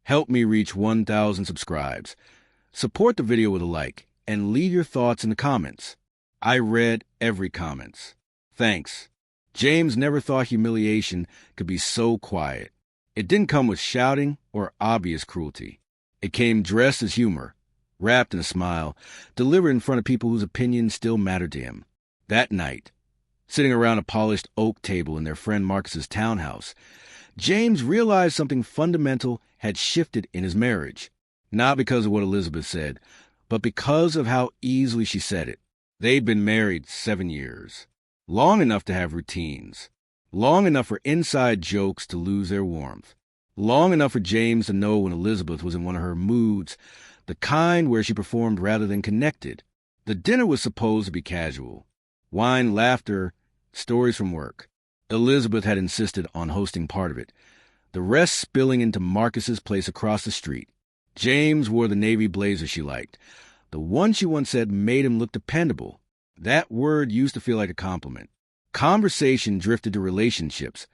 Help me reach 1,000 subscribes. Support the video with a like and leave your thoughts in the comments. I read every comments. Thanks. James never thought humiliation could be so quiet. It didn't come with shouting or obvious cruelty. It came dressed as humor, wrapped in a smile, delivered in front of people whose opinions still mattered to him. That night, sitting around a polished oak table in their friend Marcus's townhouse, James realized something fundamental had shifted in his marriage. Not because of what Elizabeth said, but because of how easily she said it. They'd been married 7 years. Long enough to have routines. Long enough for inside jokes to lose their warmth. Long enough for James to know when Elizabeth was in one of her moods, the kind where she performed rather than connected. The dinner was supposed to be casual. Wine, laughter, stories from work. Elizabeth had insisted on hosting part of it, the rest spilling into Marcus's place across the street. James wore the navy blazer she liked, the one she once said made him look dependable. That word used to feel like a compliment. Conversation drifted to relationships,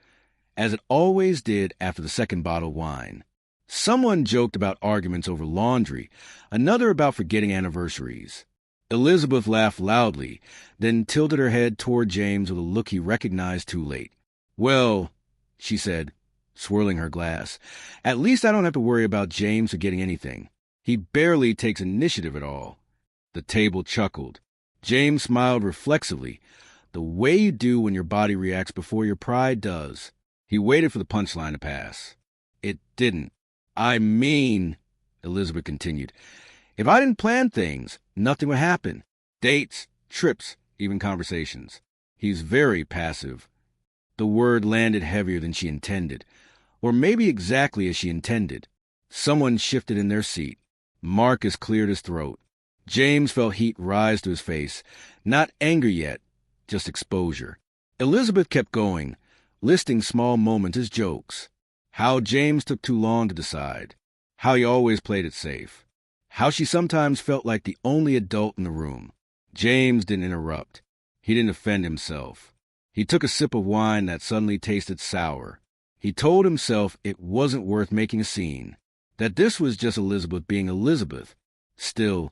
as it always did after the second bottle of wine. Someone joked about arguments over laundry, another about forgetting anniversaries. Elizabeth laughed loudly, then tilted her head toward James with a look he recognized too late. "Well," she said, swirling her glass, "at least I don't have to worry about James forgetting anything. He barely takes initiative at all." The table chuckled. James smiled reflexively, the way you do when your body reacts before your pride does. He waited for the punchline to pass. It didn't. "I mean," Elizabeth continued, "if I didn't plan things, nothing would happen. Dates, trips, even conversations. He's very passive." The word landed heavier than she intended, or maybe exactly as she intended. Someone shifted in their seat. Marcus cleared his throat. James felt heat rise to his face. Not anger yet, just exposure. Elizabeth kept going, listing small moments as jokes. How James took too long to decide. How he always played it safe. How she sometimes felt like the only adult in the room. James didn't interrupt. He didn't offend himself. He took a sip of wine that suddenly tasted sour. He told himself it wasn't worth making a scene, that this was just Elizabeth being Elizabeth. Still,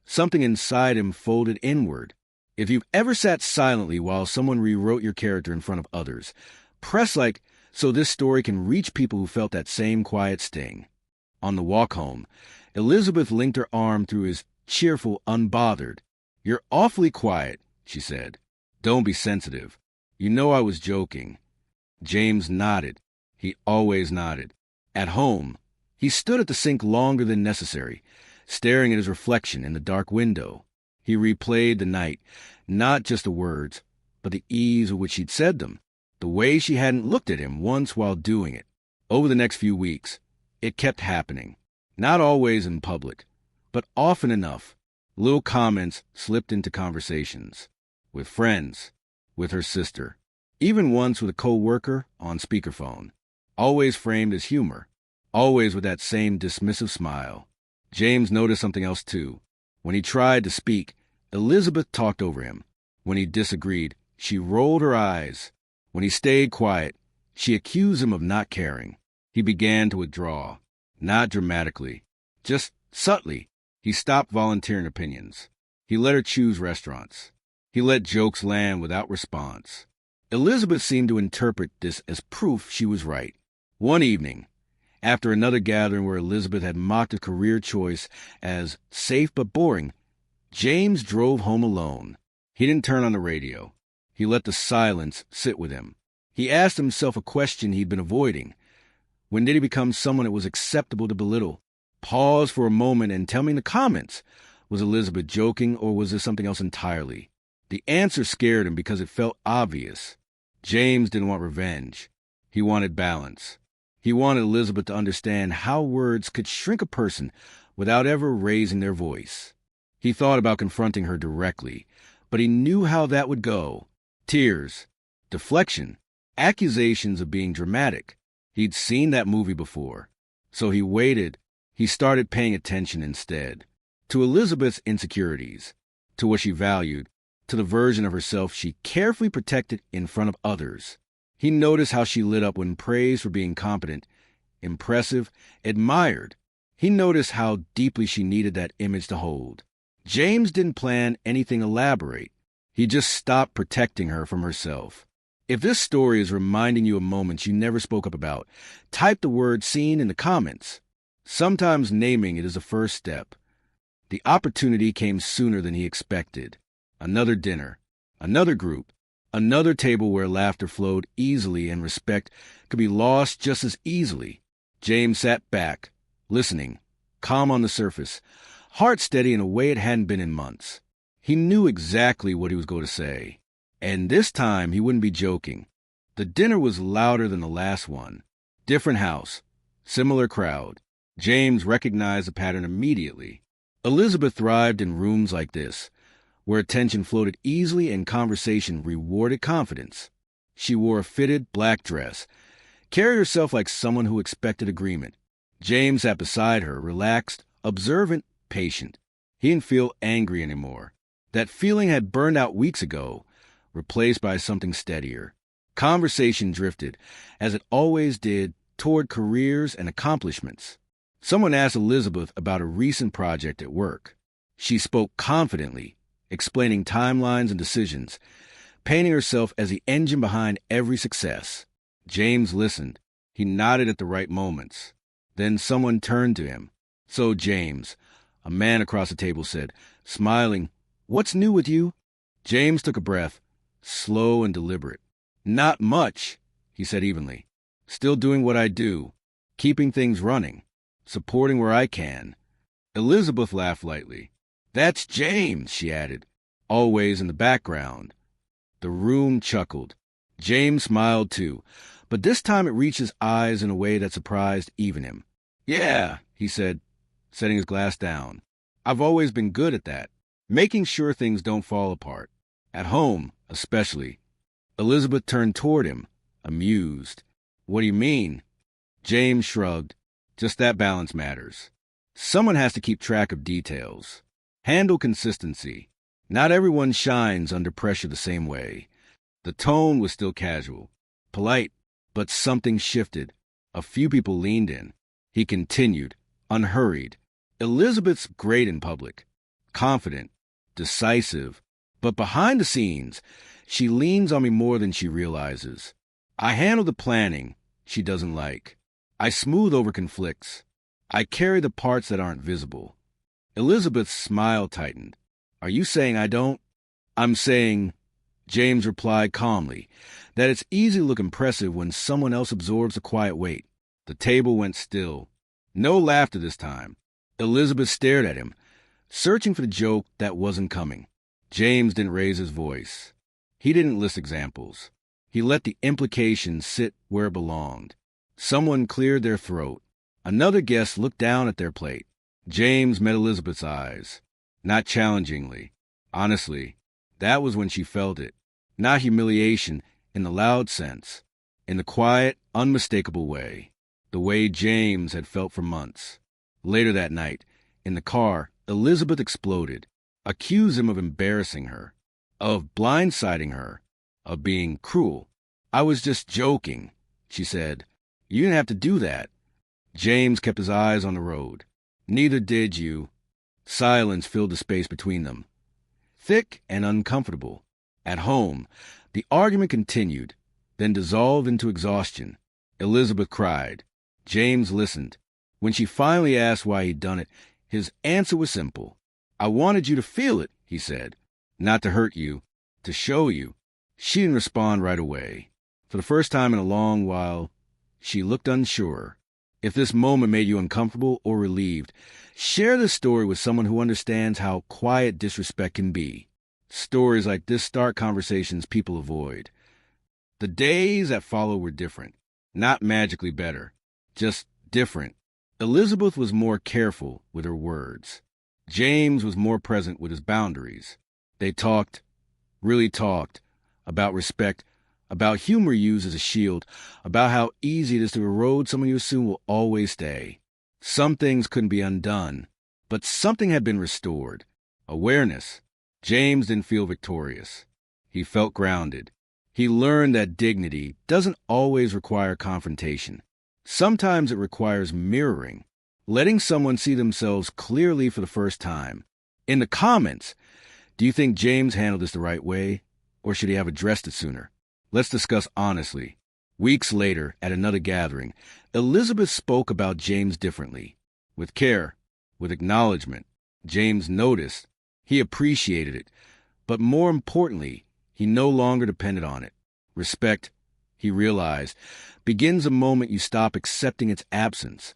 something inside him folded inward. If you've ever sat silently while someone rewrote your character in front of others, press like so this story can reach people who felt that same quiet sting. On the walk home, Elizabeth linked her arm through his, cheerful, unbothered. "You're awfully quiet," she said. "Don't be sensitive. You know I was joking." James nodded. He always nodded. At home, he stood at the sink longer than necessary, staring at his reflection in the dark window. He replayed the night, not just the words, but the ease with which she'd said them, the way she hadn't looked at him once while doing it. Over the next few weeks, it kept happening. Not always in public, but often enough. Little comments slipped into conversations. With friends, with her sister, even once with a co-worker on speakerphone. Always framed as humor, always with that same dismissive smile. James noticed something else too. When he tried to speak, Elizabeth talked over him. When he disagreed, she rolled her eyes. When he stayed quiet, she accused him of not caring. He began to withdraw. Not dramatically, just subtly. He stopped volunteering opinions. He let her choose restaurants. He let jokes land without response. Elizabeth seemed to interpret this as proof she was right. One evening, after another gathering where Elizabeth had mocked a career choice as safe but boring, James drove home alone. He didn't turn on the radio. He let the silence sit with him. He asked himself a question he'd been avoiding. When did he become someone it was acceptable to belittle? Pause for a moment and tell me in the comments. Was Elizabeth joking, or was this something else entirely? The answer scared him because it felt obvious. James didn't want revenge. He wanted balance. He wanted Elizabeth to understand how words could shrink a person without ever raising their voice. He thought about confronting her directly, but he knew how that would go. Tears, deflection, accusations of being dramatic. He'd seen that movie before. So he waited. He started paying attention instead. To Elizabeth's insecurities, to what she valued, to the version of herself she carefully protected in front of others. He noticed how she lit up when praised for being competent impressive, admired. He noticed how deeply she needed that image to hold. James didn't plan anything elaborate. He just stopped protecting her from herself. If this story is reminding you of moments you never spoke up about, type the word "seen" in the comments. Sometimes naming it is the first step. The opportunity came sooner than he expected. Another dinner, another group, another table where laughter flowed easily and respect could be lost just as easily. James sat back, listening, calm on the surface, heart steady in a way it hadn't been in months. He knew exactly what he was going to say, and this time he wouldn't be joking. The dinner was louder than the last one. Different house, similar crowd. James recognized the pattern immediately. Elizabeth thrived in rooms like this, where attention floated easily and conversation rewarded confidence. She wore a fitted black dress, carried herself like someone who expected agreement. James sat beside her, relaxed, observant, patient. He didn't feel angry anymore. That feeling had burned out weeks ago, replaced by something steadier. Conversation drifted, as it always did, toward careers and accomplishments. Someone asked Elizabeth about a recent project at work. She spoke confidently, explaining timelines and decisions, painting herself as the engine behind every success. James listened. He nodded at the right moments. Then someone turned to him. "So, James," a man across the table said, smiling, "what's new with you?" James took a breath, slow and deliberate. "Not much," he said evenly. "Still doing what I do, keeping things running, supporting where I can." Elizabeth laughed lightly. "That's James," she added, always in the background. The room chuckled. James smiled too, but this time it reached his eyes in a way that surprised even him. "Yeah," he said, setting his glass down. "I've always been good at that, making sure things don't fall apart. At home, especially." Elizabeth turned toward him, amused. "What do you mean?" James shrugged. "Just that balance matters. Someone has to keep track of details, handle consistency. Not everyone shines under pressure the same way." The tone was still casual, polite, but something shifted. A few people leaned in. He continued, unhurried. "Elizabeth's great in public, confident, decisive, but behind the scenes, she leans on me more than she realizes. I handle the planning she doesn't like. I smooth over conflicts. I carry the parts that aren't visible." Elizabeth's smile tightened. "Are you saying I don't?" "I'm saying," James replied calmly, "that it's easy to look impressive when someone else absorbs the quiet weight." The table went still. No laughter this time. Elizabeth stared at him, searching for the joke that wasn't coming. James didn't raise his voice. He didn't list examples. He let the implication sit where it belonged. Someone cleared their throat. Another guest looked down at their plate. James met Elizabeth's eyes. Not challengingly. Honestly, that was when she felt it. Not humiliation in the loud sense. In the quiet, unmistakable way. The way James had felt for months. Later that night, in the car, Elizabeth exploded. Accused him of embarrassing her. Of blindsiding her. Of being cruel. "I was just joking," she said. "You didn't have to do that." James kept his eyes on the road. "Neither did you." Silence filled the space between them. Thick and uncomfortable. At home, the argument continued, then dissolved into exhaustion. Elizabeth cried. James listened. When she finally asked why he'd done it, his answer was simple. "I wanted you to feel it," he said. "Not to hurt you, to show you." She didn't respond right away. For the first time in a long while, she looked unsure. If this moment made you uncomfortable or relieved, share this story with someone who understands how quiet disrespect can be. Stories like this start conversations people avoid. The days that followed were different. Not magically better. Just different. Elizabeth was more careful with her words. James was more present with his boundaries. They talked, really talked, about respect, about humor used as a shield, about how easy it is to erode someone you assume will always stay. Some things couldn't be undone, but something had been restored. Awareness. James didn't feel victorious. He felt grounded. He learned that dignity doesn't always require confrontation. Sometimes it requires mirroring, letting someone see themselves clearly for the first time. In the comments, do you think James handled this the right way, or should he have addressed it sooner? Let's discuss honestly. Weeks later, at another gathering, Elizabeth spoke about James differently. With care, with acknowledgement. James noticed. He appreciated it. But more importantly, he no longer depended on it. Respect, he realized, begins the moment you stop accepting its absence.